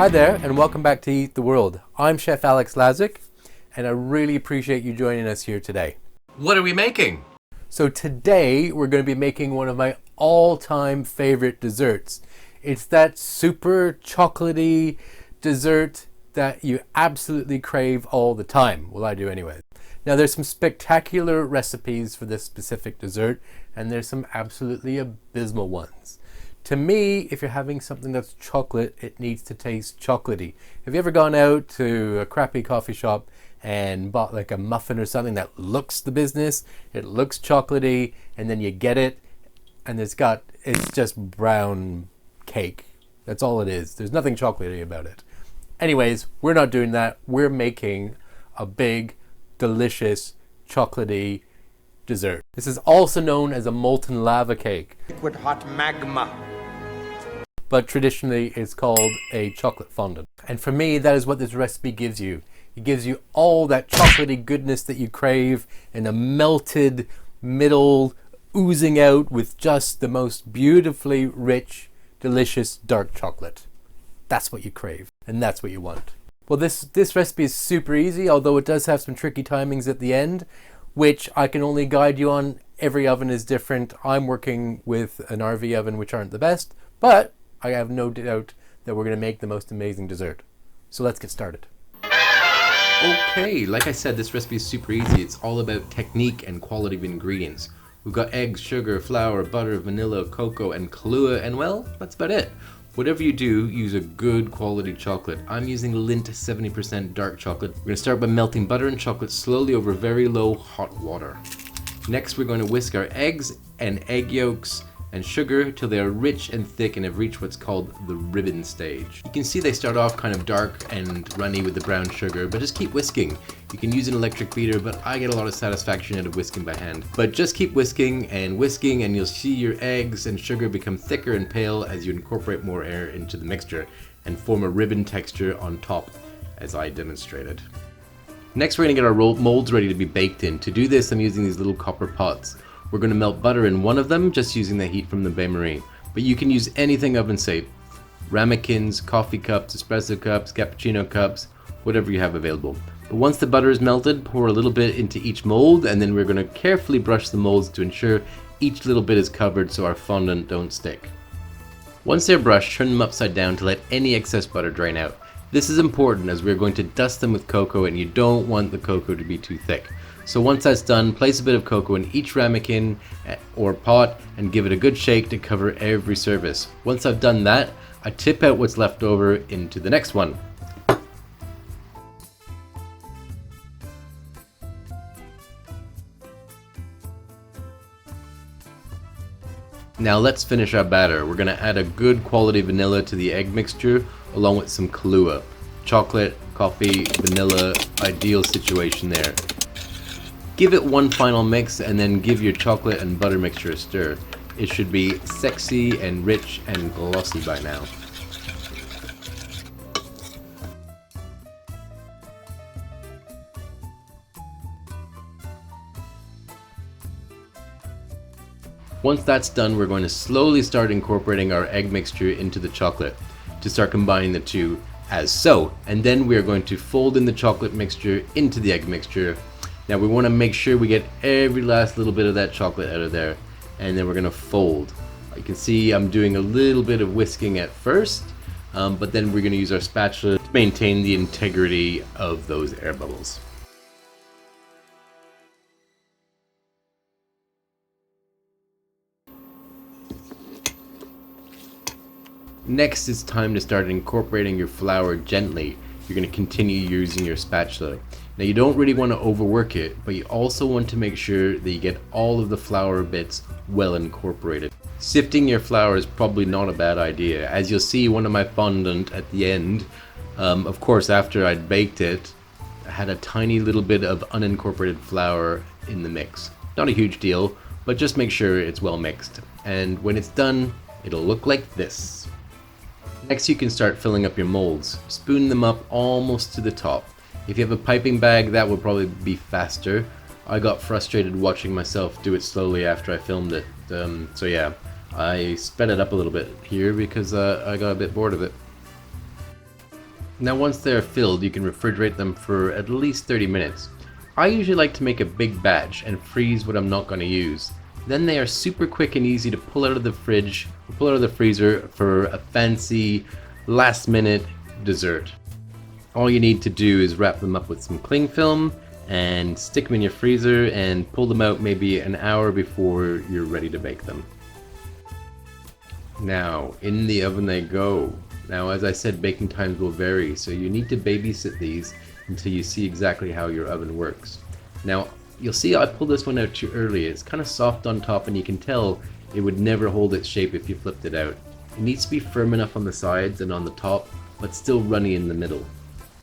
Hi there, and welcome back to Eat the World. I'm Chef Alex Lazik, and I really appreciate you joining us here today. What are we making? So today we're going to be making one of my all-time favorite desserts. It's that super chocolatey dessert that you absolutely crave all the time. Well, I do anyway. Now there's some spectacular recipes for this specific dessert, and there's some absolutely abysmal ones. To me, if you're having something that's chocolate, it needs to taste chocolatey. Have you ever gone out to a crappy coffee shop and bought like a muffin or something that looks the business, it looks chocolatey, and then you get it and it's just brown cake. That's all it is. There's nothing chocolatey about it. Anyways, we're not doing that. We're making a big, delicious, chocolatey dessert. This is also known as a molten lava cake. Liquid hot magma. But traditionally it's called a chocolate fondant. And for me, that is what this recipe gives you. It gives you all that chocolatey goodness that you crave in a melted middle, oozing out with just the most beautifully rich, delicious dark chocolate. That's what you crave, and that's what you want. Well, this recipe is super easy, although it does have some tricky timings at the end, which I can only guide you on. Every oven is different. I'm working with an RV oven, which aren't the best, but I have no doubt that we're going to make the most amazing dessert. So let's get started. Okay, like I said, this recipe is super easy. It's all about technique and quality of ingredients. We've got eggs, sugar, flour, butter, vanilla, cocoa, and Kahlua, and well, that's about it. Whatever you do, use a good quality chocolate. I'm using Lindt 70% dark chocolate. We're going to start by melting butter and chocolate slowly over very low hot water. Next, we're going to whisk our eggs and egg yolks and sugar till they are rich and thick and have reached what's called the ribbon stage. You can see they start off kind of dark and runny with the brown sugar, but just keep whisking. You can use an electric beater, but I get a lot of satisfaction out of whisking by hand. But just keep whisking, and you'll see your eggs and sugar become thicker and pale as you incorporate more air into the mixture and form a ribbon texture on top, as I demonstrated. Next, we're going to get our molds ready to be baked in. To do this, I'm using these little copper pots. We're going to melt butter in one of them, just using the heat from the bain-marie. But you can use anything oven safe. Ramekins, coffee cups, espresso cups, cappuccino cups, whatever you have available. But once the butter is melted, pour a little bit into each mold, and then we're going to carefully brush the molds to ensure each little bit is covered so our fondant don't stick. Once they're brushed, turn them upside down to let any excess butter drain out. This is important as we're going to dust them with cocoa, and you don't want the cocoa to be too thick. So once that's done, place a bit of cocoa in each ramekin or pot and give it a good shake to cover every surface. Once I've done that, I tip out what's left over into the next one. Now let's finish our batter. We're going to add a good quality vanilla to the egg mixture along with some Kahlua. Chocolate, coffee, vanilla, ideal situation there. Give it one final mix and then give your chocolate and butter mixture a stir. It should be sexy and rich and glossy by now. Once that's done, we're going to slowly start incorporating our egg mixture into the chocolate to start combining the two as so. And then we are going to fold in the chocolate mixture into the egg mixture. Now we want to make sure we get every last little bit of that chocolate out of there, and then we're going to fold. You can see I'm doing a little bit of whisking at first, but then we're going to use our spatula to maintain the integrity of those air bubbles. Next, it's time to start incorporating your flour gently. You're going to continue using your spatula. Now you don't really want to overwork it, but you also want to make sure that you get all of the flour bits well incorporated. Sifting your flour is probably not a bad idea. As you'll see, one of my fondant at the end, of course after I'd baked it, I had a tiny little bit of unincorporated flour in the mix. Not a huge deal, but just make sure it's well mixed. And when it's done, it'll look like this. Next, you can start filling up your molds. Spoon them up almost to the top. If you have a piping bag, that would probably be faster. I got frustrated watching myself do it slowly after I filmed it. So yeah, I sped it up a little bit here because I got a bit bored of it. Now once they're filled, you can refrigerate them for at least 30 minutes. I usually like to make a big batch and freeze what I'm not going to use. Then they are super quick and easy to pull out of the fridge, or pull out of the freezer for a fancy last minute dessert. All you need to do is wrap them up with some cling film and stick them in your freezer and pull them out maybe an hour before you're ready to bake them. Now, in the oven they go. Now, as I said, baking times will vary, so you need to babysit these until you see exactly how your oven works. Now, you'll see I pulled this one out too early. It's kind of soft on top, and you can tell it would never hold its shape if you flipped it out. It needs to be firm enough on the sides and on the top, but still runny in the middle.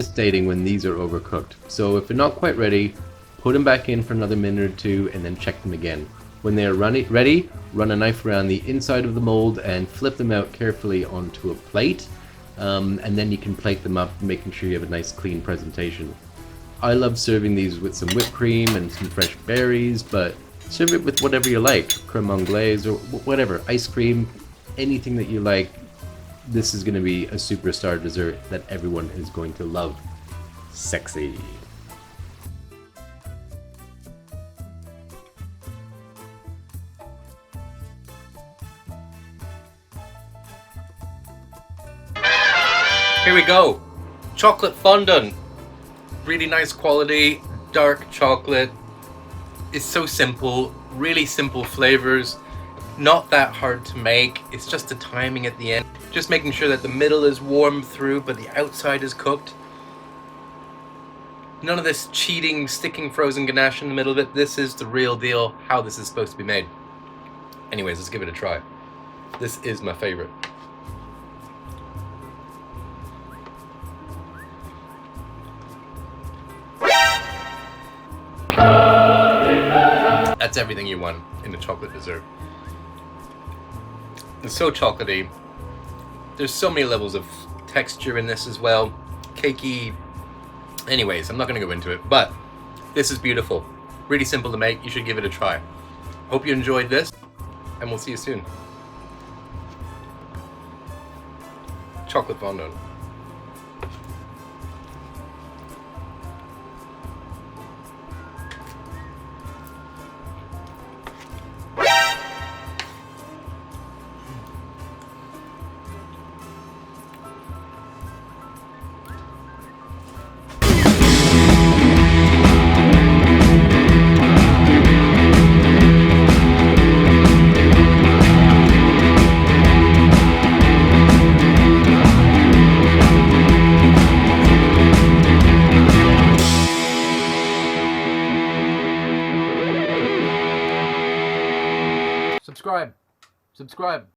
Stating when these are overcooked. So if they're not quite ready, put them back in for another minute or two and then check them again. When they are ready, run a knife around the inside of the mold and flip them out carefully onto a plate, and then you can plate them up, making sure you have a nice clean presentation. I love serving these with some whipped cream and some fresh berries, but serve it with whatever you like, creme anglaise or whatever, ice cream, anything that you like. This is going to be a superstar dessert that everyone is going to love. Sexy. Here we go. Chocolate fondant. Really nice quality, dark chocolate. It's so simple, really simple flavors. Not that hard to make. It's just the timing at the end. Just making sure that the middle is warm through, but the outside is cooked. None of this cheating, sticking frozen ganache in the middle of it. This is the real deal, how this is supposed to be made. Anyways, let's give it a try. This is my favorite. That's everything you want in a chocolate dessert. It's so chocolatey. There's so many levels of texture in this as well. Cakey. Anyways, I'm not going to go into it, but this is beautiful. Really simple to make. You should give it a try. Hope you enjoyed this, and we'll see you soon. Chocolate fondant. Subscribe.